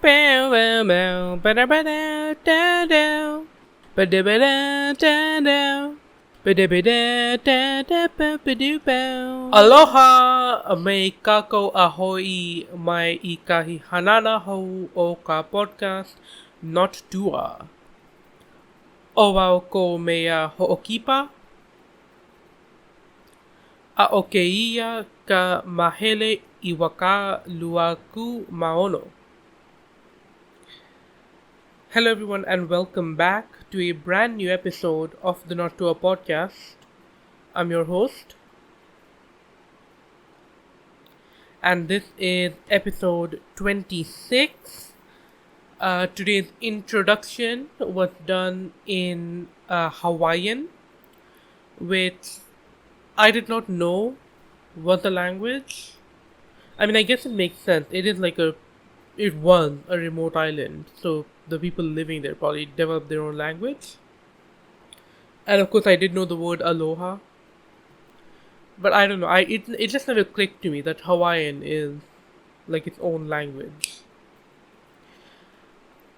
bow, bow, bow, ba-da-ba-da, da-da. Ba-da-ba-da, da-da. Ba-da-ba-da, aloha, may kako ahoy, may ikahihanana ho o ka podcast, Not Tuah. Owau ko mea hookipa. A okeia ka mahele I waka luaku maono. Hello everyone and welcome back to a brand new episode of the Not Tuah Podcast. I'm your host. And this is episode 26. Today's introduction was done in Hawaiian, which I did not know was a language. I mean, I guess it makes sense. It was a remote island, so the people living there probably developed their own language. And of course, I did know the word aloha, but I don't know. It just never clicked to me that Hawaiian is like its own language.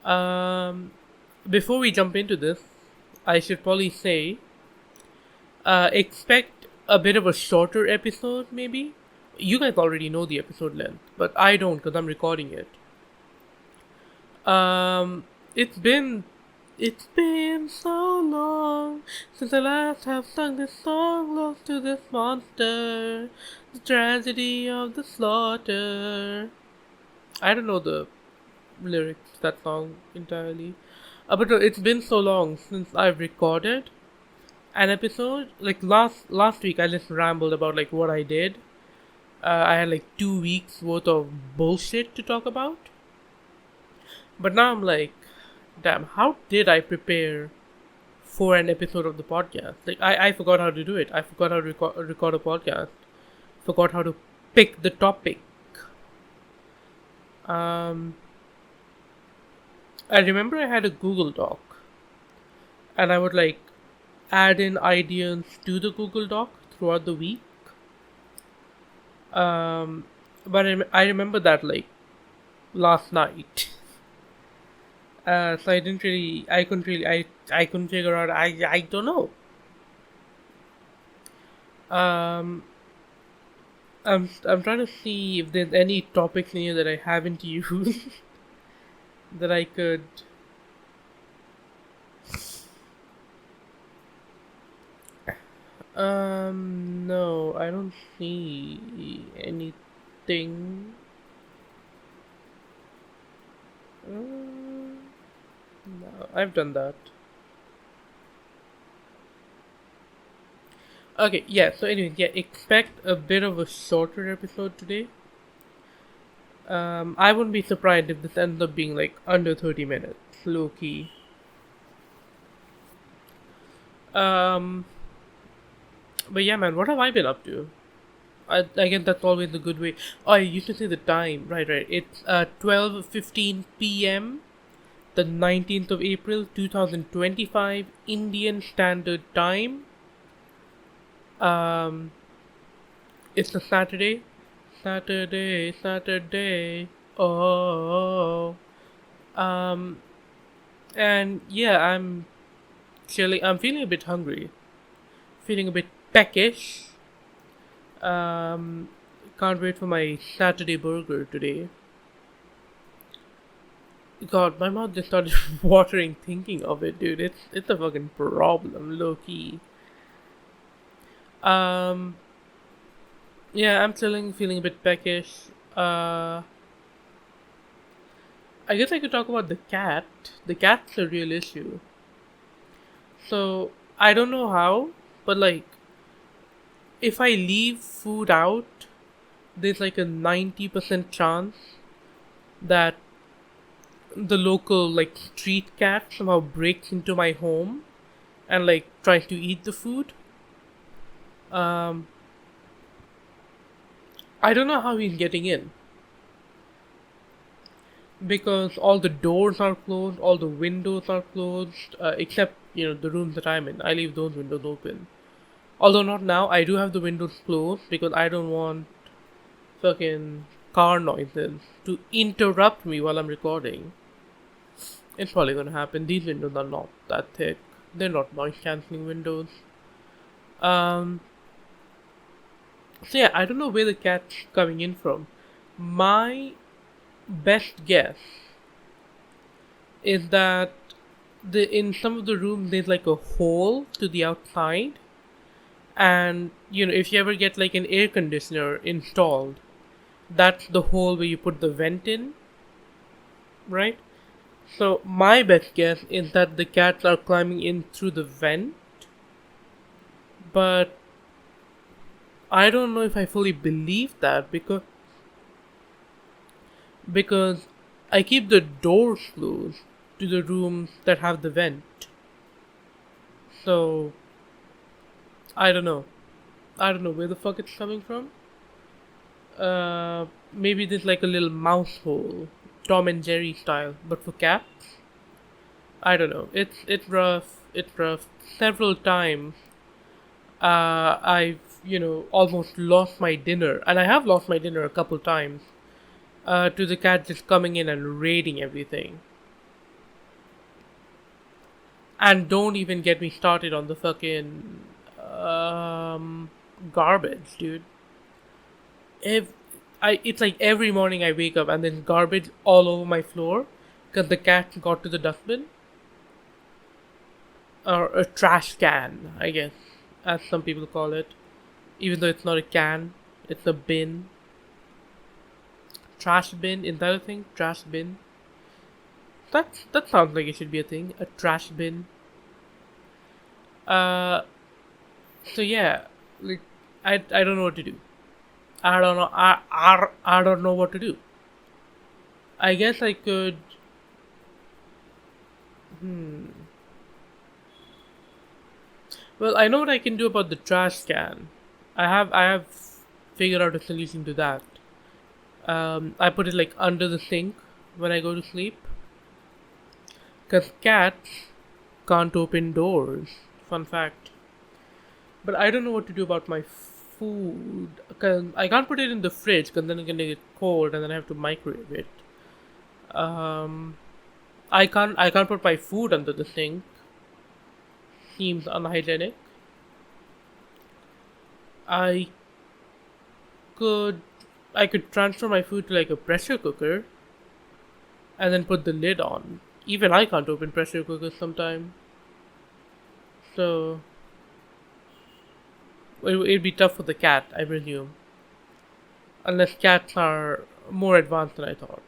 Before we jump into this, I should probably say, expect a bit of a shorter episode, maybe. You guys already know the episode length, but I don't because I'm recording it. It's been so long since I last have sung this song. Lost to this monster, the tragedy of the slaughter. I don't know the lyrics to that song entirely, but it's been so long since I've recorded an episode. Like last week, I just rambled about like what I did. I had like 2 weeks worth of bullshit to talk about. But now I'm like, damn, how did I prepare for an episode of the podcast? Like, I forgot how to do it. I forgot how to record a podcast. Forgot how to pick the topic. I remember I had a Google Doc. And I would like add in ideas to the Google Doc throughout the week. But I remember that like last night. So I couldn't figure out. I don't know. I'm trying to see if there's any topics in here that I haven't used that I could. No, I don't see anything. No, I've done that. Okay, yeah, so anyways, yeah, expect a bit of a shorter episode today. I wouldn't be surprised if this ends up being like under 30 minutes, low key. But yeah, man, what have I been up to? I guess that's always a good way. Oh, I used to say the time. Right. It's 12:15 p.m. the 19th of April 2025 Indian Standard Time. It's a Saturday. Oh. And yeah, I'm chilling. I'm feeling a bit hungry. Feeling a bit peckish. Can't wait for my Saturday burger today. God, my mouth just started watering thinking of it, dude. It's a fucking problem, low key. Yeah, I'm chilling, feeling a bit peckish. I guess I could talk about the cat. The cat's a real issue. So I don't know how, but like, if I leave food out, there's like a 90% chance that the local like street cat somehow breaks into my home and like tries to eat the food. I don't know how he's getting in because all the doors are closed, all the windows are closed, except the rooms that I'm in. I leave those windows open. Although not now, I do have the windows closed because I don't want fucking car noises to interrupt me while I'm recording. It's probably gonna happen. These windows are not that thick. They're not noise cancelling windows. Um, so yeah, I don't know where the cat's coming in from. My best guess is that in some of the rooms there's like a hole to the outside, and if you ever get like an air conditioner installed, that's the hole where you put the vent in, right? So my best guess is that the cats are climbing in through the vent, but I don't know if I fully believe that because I keep the doors closed to the rooms that have the vent. So I don't know. I don't know where the fuck it's coming from. Maybe there's like a little mouse hole, Tom and Jerry style, but for cats. I don't know. It's rough. It's rough. Several times, I've almost lost my dinner, and I have lost my dinner a couple times. To the cat just coming in and raiding everything. And don't even get me started on the fucking garbage, dude. It's like every morning I wake up and there's garbage all over my floor because the cat got to the dustbin. Or a trash can, I guess, as some people call it. Even though it's not a can, it's a bin. Trash bin, is that a thing? Trash bin? That sounds like it should be a thing. A trash bin. So yeah, like I don't know what to do. I don't know. I don't know what to do. I guess I could. Well, I know what I can do about the trash can. I have figured out a solution to that. I put it like under the sink when I go to sleep. Cause cats can't open doors. Fun fact. But I don't know what to do about my food. Cause I can't put it in the fridge because then it's gonna get cold and then I have to microwave it. I can't put my food under the sink. Seems unhygienic. I could I could transfer my food to like a pressure cooker and then put the lid on. Even I can't open pressure cookers sometimes. So it'd be tough for the cat, I presume. Unless cats are more advanced than I thought.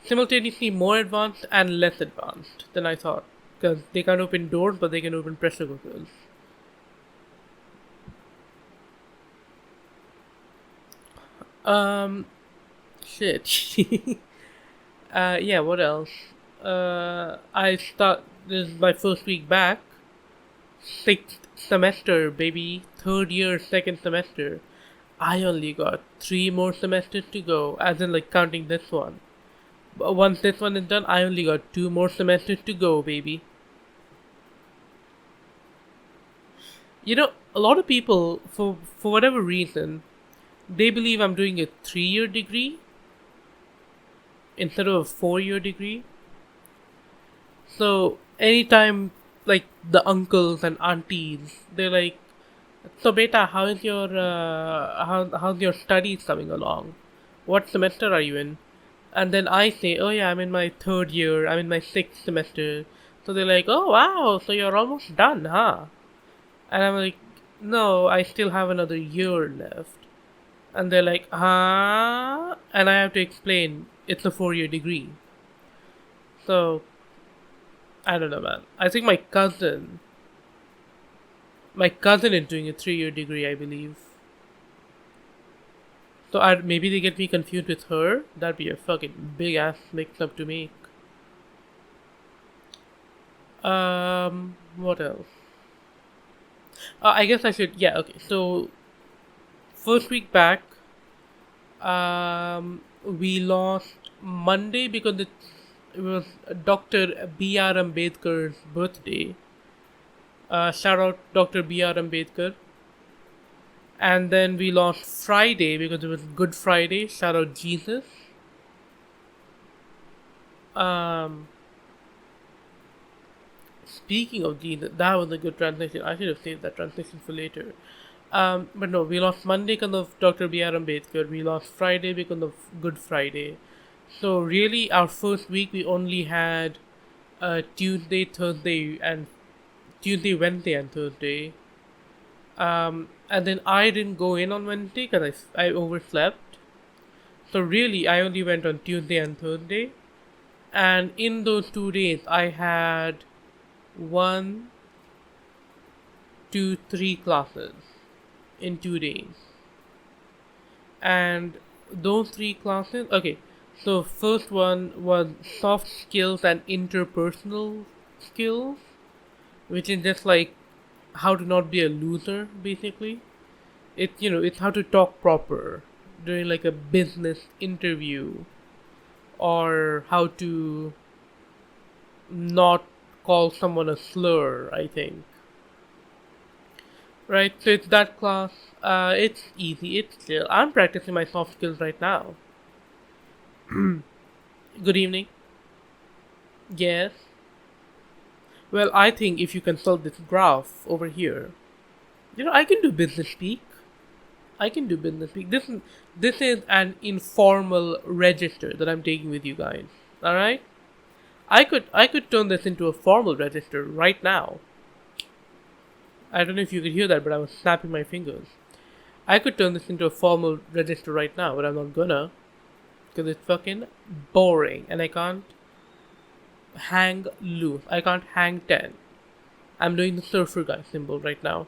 Simultaneously more advanced and less advanced than I thought. Because they can't open doors, but they can open pressure cookers. Shit. Yeah, what else? This is my first week back. 6th semester, baby. 3rd year, 2nd semester. I only got 3 more semesters to go, as in like counting this one. But once this one is done, I only got 2 more semesters to go, baby. A lot of people, for whatever reason, they believe I'm doing a 3-year degree instead of a 4-year degree. So anytime, like the uncles and aunties, they're like, "So beta, how's your studies coming along? What semester are you in?" And then I say, "Oh yeah, I'm in my 3rd year. I'm in my 6th semester." So they're like, "Oh wow, so you're almost done, huh?" And I'm like, "No, I still have another year left." And they're like, "Huh?" And I have to explain it's a 4-year degree. So I don't know, man. I think my cousin is doing a 3-year degree, I believe. So maybe they get me confused with her. That'd be a fucking big ass mix up to make. What else? I guess I should. Yeah, okay. So first week back, we lost Monday because it was Dr. B.R. Ambedkar's birthday. Shout out Dr. B.R. Ambedkar. And then we lost Friday because it was Good Friday. Shout out Jesus. Um, Speaking of Jesus, that was a good translation. I should have saved that translation for later. But no, we lost Monday because of Dr. B.R. Ambedkar. We lost Friday because of Good Friday. So really, our first week we only had Tuesday, Thursday, and Tuesday, Wednesday, and Thursday. And then I didn't go in on Wednesday because I overslept. So really, I only went on Tuesday and Thursday. And in those 2 days, I had 1, 2, 3 classes in 2 days. And those 3 classes, okay, so first one was soft skills and interpersonal skills, which is just like how to not be a loser, basically. It's how to talk proper during like a business interview, or how to not call someone a slur, I think. Right, so it's that class. It's easy, it's chill. I'm practicing my soft skills right now. Good evening. Yes. Well, I think if you consult this graph over here, I can do business speak. I can do business speak. This is an informal register that I'm taking with you guys. All right. I could turn this into a formal register right now. I don't know if you could hear that, but I was snapping my fingers. I could turn this into a formal register right now, but I'm not gonna, because it's fucking boring, and I can't hang loose. I can't hang 10. I'm doing the surfer guy symbol right now.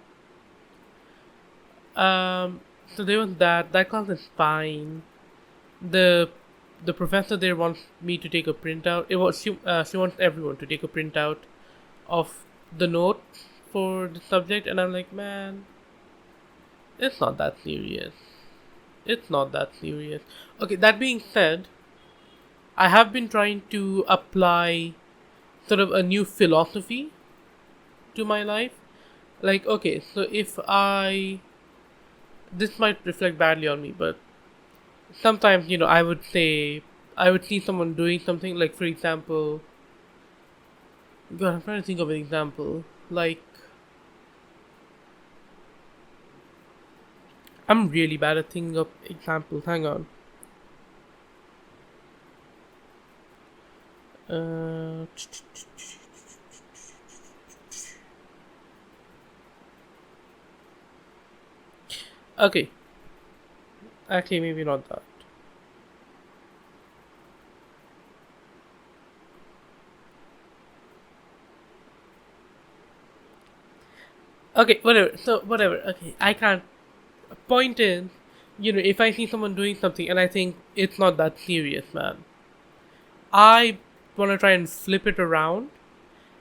So there was that. That class is fine. The professor there wants me to take a printout. She wants everyone to take a printout of the notes for the subject, and I'm like, man, it's not that serious. It's not that serious. Okay, that being said, I have been trying to apply sort of a new philosophy to my life. Like, okay, so this might reflect badly on me, but sometimes, I would see someone doing something, like, for example, God, I'm trying to think of an example. Like, I'm really bad at thinking of examples. Hang on. Okay. Actually, maybe not that. Okay, whatever. So, whatever. Okay, I can't. Point is, if I see someone doing something and I think it's not that serious, man, I want to try and flip it around,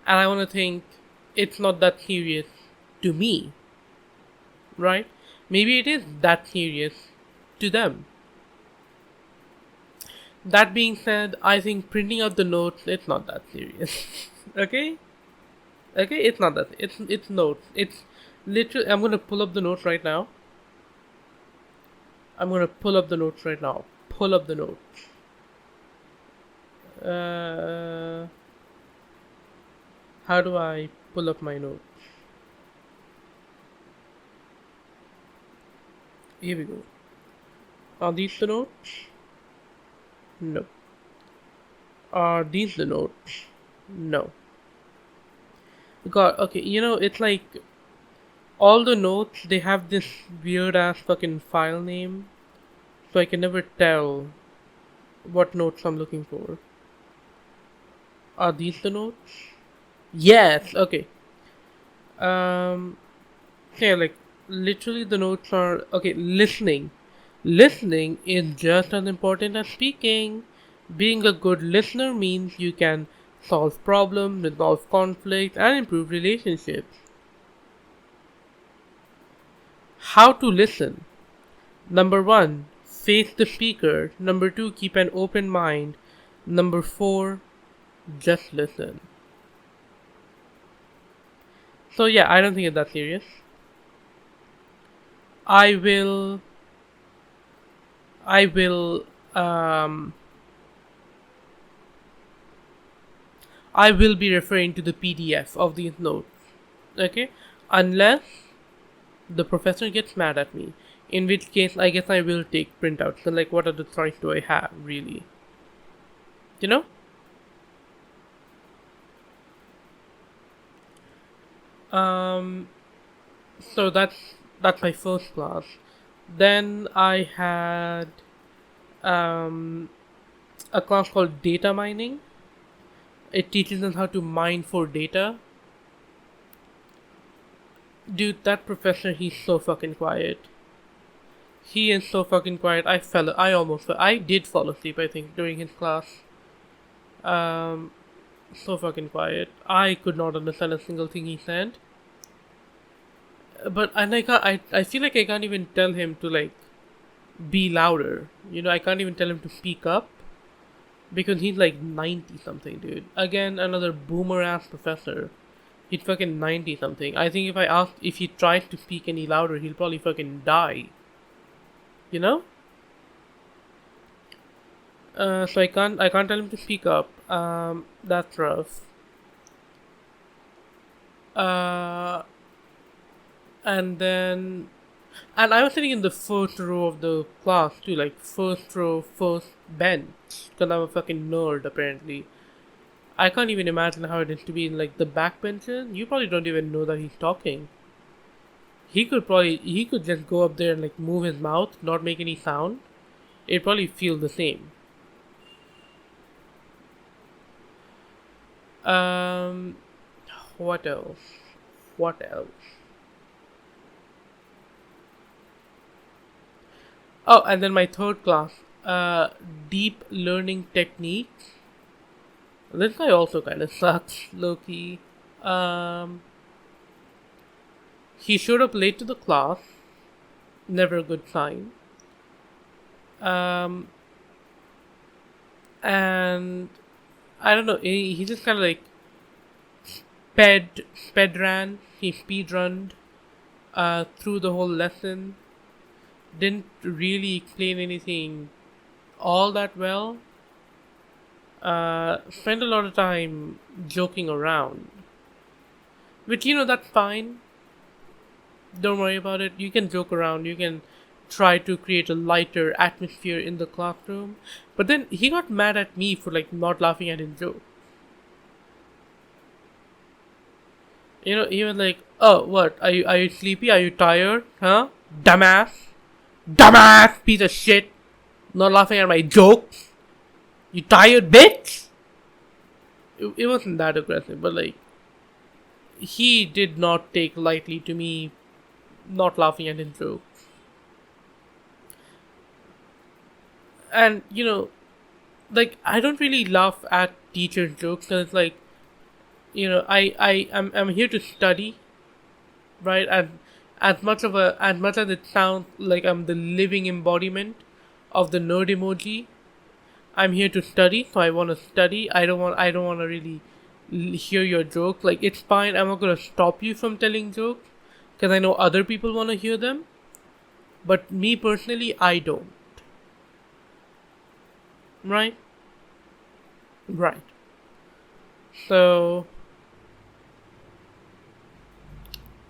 and I want to think it's not that serious to me, right? Maybe it is that serious to them. That being said, I think printing out the notes, it's not that serious. Okay? Okay, it's not that. It's notes. It's literally. I'm gonna pull up the notes right now. Pull up the notes. How do I pull up my notes? Here we go. Are these the notes? No. Are these the notes? No. God, okay, it's like all the notes, they have this weird ass fucking file name, so I can never tell what notes I'm looking for. Are these the notes? Yes, okay. Yeah, like, literally the notes are, okay, listening. Listening is just as important as speaking. Being a good listener means you can solve problems, resolve conflicts, and improve relationships. How to listen. Number 1, face the speaker. Number 2, keep an open mind. Number 4, just listen. So yeah, I don't think it's that serious. I will I will um I will be referring to the PDF of the note. Okay? Unless the professor gets mad at me. In which case I guess I will take printouts. So like what other choice do I have really? You know? Um so that's my first class. Then I had um a class called data mining. It teaches us how to mine for data. Dude, that professor, he's so fucking quiet. He is so fucking quiet. I did fall asleep, I think, during his class. Um, so fucking quiet. I could not understand a single thing he said. But and I feel like I can't even tell him to like be louder. You know, I can't even tell him to speak up because he's like 90 something, dude. Again, another boomer ass professor. He's fucking 90 something. I think if I asked if he tries to speak any louder, he'll probably fucking die. You know? So I can't tell him to speak up. That's rough. Uh, and then, and I was sitting in the first row of the class too, like first row, first bench, because I'm a fucking nerd apparently. I can't even imagine how it is to be in like the back benches. You probably don't even know that he's talking. He could just go up there and like move his mouth, not make any sound. It'd probably feel the same. Um, what else? What else? Oh, and then my third class, deep learning techniques. This guy also kind of sucks, low key. Um, he showed up late to the class. Never a good sign. Um, and I don't know. He just kind of like sped ran. He speed runned through the whole lesson. Didn't really explain anything all that well. Spent a lot of time joking around. Which, that's fine. Don't worry about it. You can joke around. You can try to create a lighter atmosphere in the classroom. But then he got mad at me for like not laughing at his joke. He was like, "Oh, what? Are you sleepy? Are you tired? Huh? Dumbass, piece of shit! Not laughing at my jokes. You tired, bitch?" It wasn't that aggressive, but like he did not take lightly to me not laughing at his joke. And like I don't really laugh at teachers' jokes because it's like I'm here to study, right? And as much as it sounds like I'm the living embodiment of the nerd emoji, I'm here to study, so I want to study. I don't want to really hear your joke. Like it's fine. I'm not gonna stop you from telling jokes because I know other people want to hear them. But me personally, I don't. Right? Right. So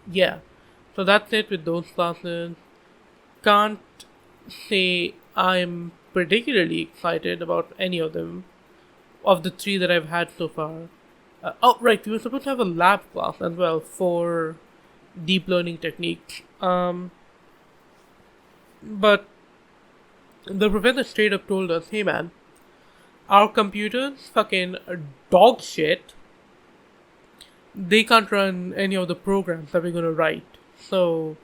yeah. So that's it with those classes. Can't say I'm particularly excited about any of them, of the three that I've had so far. Oh, right, we were supposed to have a lab class as well for deep learning techniques. But the professor straight up told us, "Hey man, our computers fucking dog shit. They can't run any of the programs that we're gonna write. So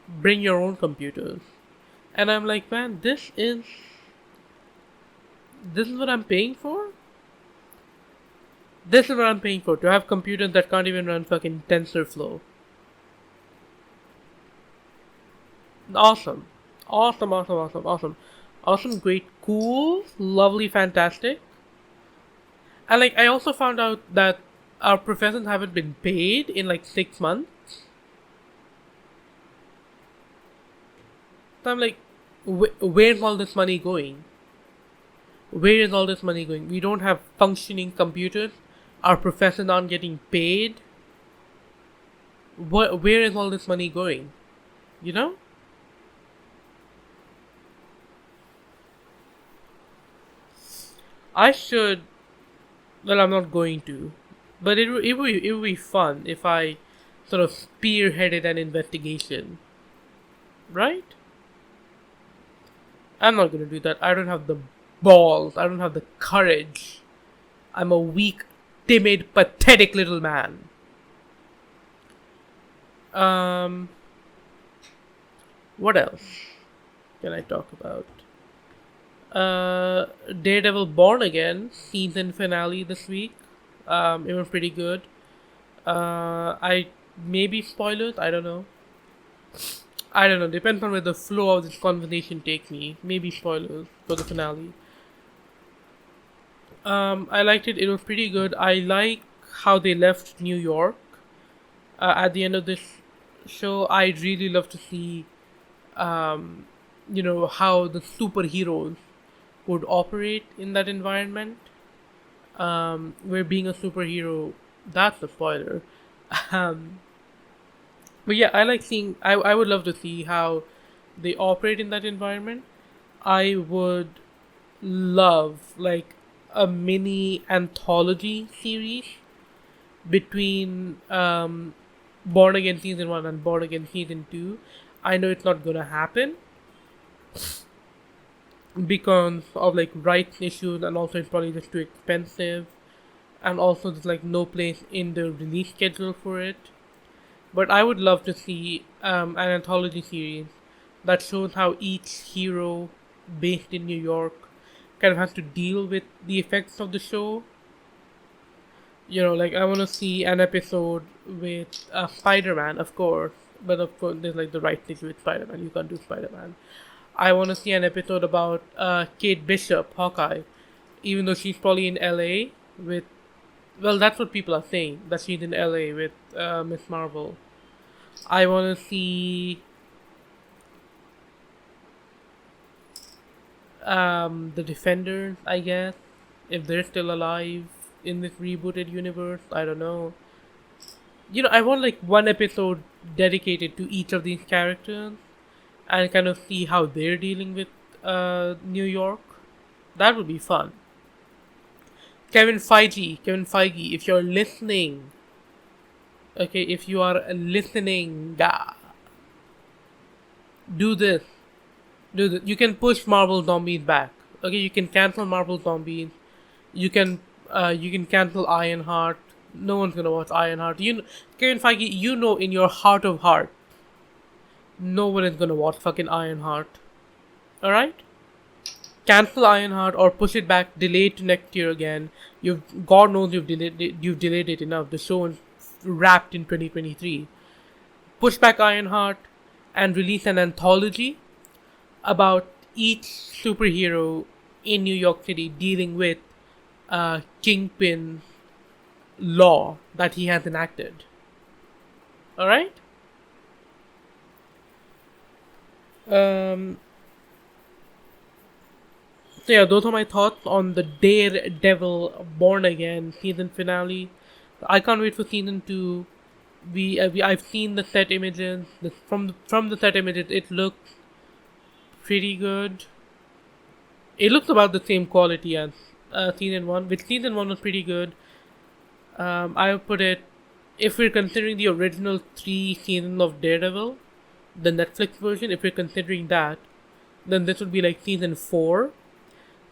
bring your own computers." And I'm like, man, this is what I'm paying for? This is what I'm paying for, to have computers that can't even run fucking TensorFlow. Awesome. Awesome, awesome, awesome, awesome. Awesome, great, cool, lovely, fantastic. And like, I also found out that our professors haven't been paid in like 6 months. So I'm like, where's all this money going? Where is all this money going? We don't have functioning computers. Our professors aren't getting paid. Where is all this money going? You know? I should. Well, I'm not going to. But it would be fun if I sort of spearheaded an investigation. Right? I'm not going to do that. I don't have the balls. I don't have the courage. I'm a weak, timid, pathetic little man. What else can I talk about? Daredevil Born Again season finale this week. It was pretty good. I maybe spoilers. I don't know. Depends on where the flow of this conversation takes me. Maybe spoilers for the finale. I liked it. It was pretty good. I like how they left New York at the end of this show. I'd really love to see, how the superheroes would operate in that environment. Where being a superhero, that's a spoiler. But yeah, I like seeing. I would love to see how they operate in that environment. I would love like a mini anthology series between Born Again season 1 and Born Again season 2. I know it's not gonna happen because of like rights issues, and also it's probably just too expensive, and also there's like no place in the release schedule for it. But I would love to see an anthology series that shows how each hero based in New York kind of has to deal with the effects of the show. Like I want to see an episode with Spider-Man, of course. But of course, there's like the right thing with Spider-Man. You can't do Spider-Man. I want to see an episode about Kate Bishop, Hawkeye. Even though she's probably in LA with... Well, that's what people are saying. That she's in LA with Miss Marvel. I want to see... the Defenders, I guess. If they're still alive in this rebooted universe. I don't know. I want like one episode dedicated to each of these characters and kind of see how they're dealing with New York. That would be fun. Kevin Feige, if you're listening, okay, if you are listening, do this. You can push Marvel Zombies back. Okay, you can cancel Marvel Zombies. You can cancel Ironheart. No one's gonna watch Ironheart. Kevin Feige, in your heart of heart, no one is gonna watch fucking Ironheart. Alright? Cancel Ironheart or push it back, delay it to next year again. God knows you've delayed it enough. The show is wrapped in 2023. Push back Ironheart and release an anthology about each superhero in New York City dealing with Kingpin's law that he has enacted. Alright? So yeah, those are my thoughts on the Daredevil Born Again season finale. I can't wait for season 2. I've seen the set images. From the set images, it looks pretty good. It looks about the same quality as season 1, which season 1 was pretty good. I would put it, if we're considering the original 3 seasons of Daredevil, the Netflix version, if we're considering that, then this would be like season 4.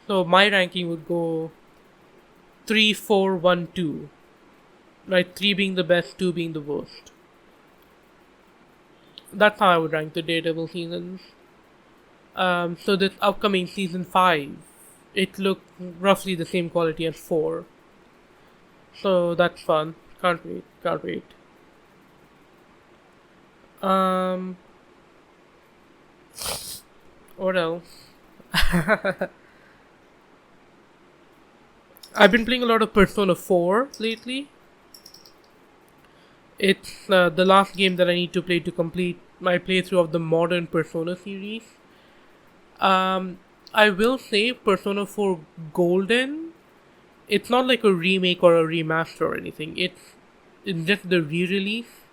So my ranking would go 3, 4, 1, 2. Right, 3 being the best, 2 being the worst. That's how I would rank the Daredevil seasons. So this upcoming season 5, it looked roughly the same quality as 4. So that's fun. Can't wait. What else? I've been playing a lot of Persona 4 lately. It's the last game that I need to play to complete my playthrough of the modern Persona series. I will say Persona 4 Golden, it's not like a remake or a remaster or anything. It's just the re-release,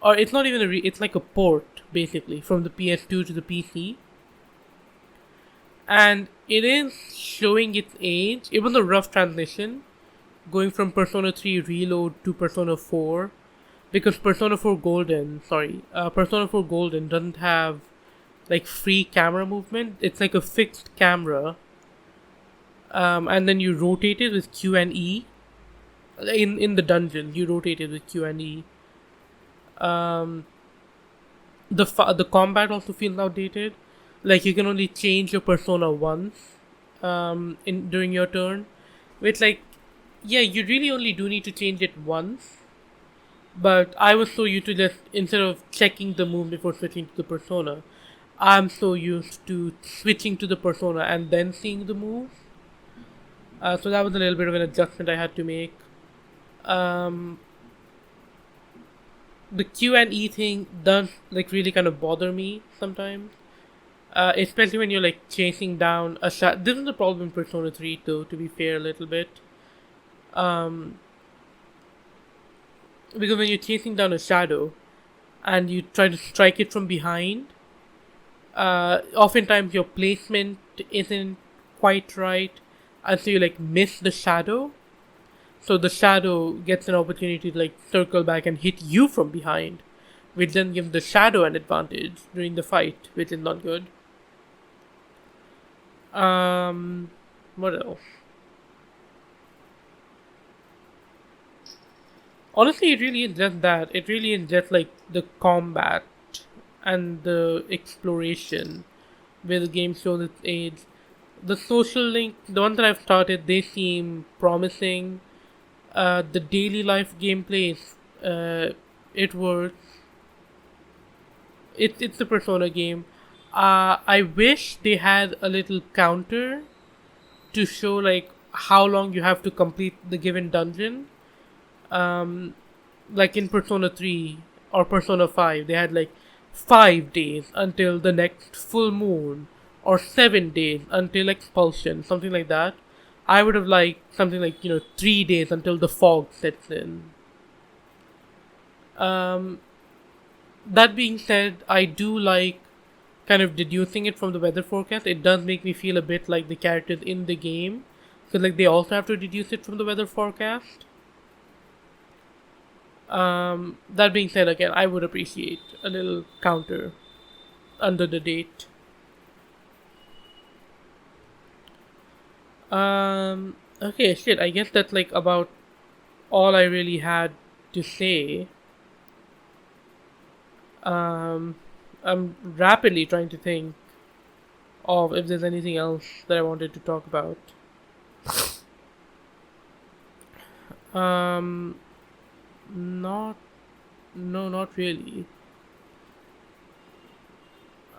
or it's not even it's like a port basically from the PS2 to the PC, and it is showing its age. It was a rough transition, going from Persona 3 Reload to Persona 4, because Persona 4 Golden doesn't have like free camera movement. It's like a fixed camera, and then you rotate it with Q and E. In the dungeon, you rotate it with Q and E. The combat also feels outdated. Like you can only change your persona once, in during your turn, which like, yeah, you really only do need to change it once. But I was so used to just, instead of checking the move before switching to the persona, I'm so used to switching to the persona and then seeing the move. So that was a little bit of an adjustment I had to make. Um, the Q and E thing does like really kind of bother me sometimes. Especially when you're like chasing down a shot. This is the problem in Persona 3 though, to be fair a little bit. Um, because when you're chasing down a shadow and you try to strike it from behind, oftentimes your placement isn't quite right, and so you like miss the shadow. So the shadow gets an opportunity to like circle back and hit you from behind, which then gives the shadow an advantage during the fight, which is not good. What else? Honestly, it really is just that. It really is just like the combat and the exploration where the game shows its age. The social link, the ones that I've started, they seem promising. The daily life gameplay is, it works. It's a Persona game. I wish they had a little counter to show like how long you have to complete the given dungeon. Um, like in Persona 3 or Persona 5, they had like 5 days until the next full moon, or 7 days until expulsion, something like that. I would have liked something like, 3 days until the fog sets in. Um, that being said, I do like kind of deducing it from the weather forecast. It does make me feel a bit like the characters in the game, because like they also have to deduce it from the weather forecast. That being said, again, I would appreciate a little counter under the date. Okay, shit, I guess that's like about all I really had to say. Um, I'm rapidly trying to think of if there's anything else that I wanted to talk about. Um, not, no, not really.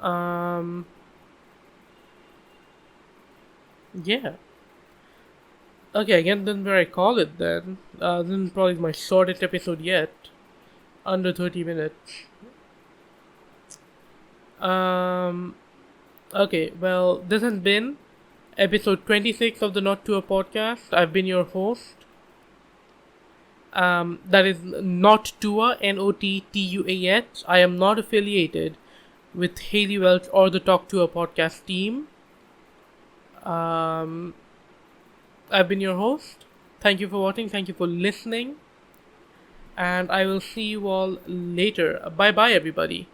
Um, yeah. Okay, again, then where I call it then. This is probably my shortest episode yet. Under 30 minutes. Um, okay, well, this has been episode 26 of the Not Tuah Podcast. I've been your host. That is Not Tuah, Nottuah. I am not affiliated with Haley Welch or the Talk Tuah Podcast team. I've been your host. Thank you for watching. Thank you for listening. And I will see you all later. Bye bye, everybody.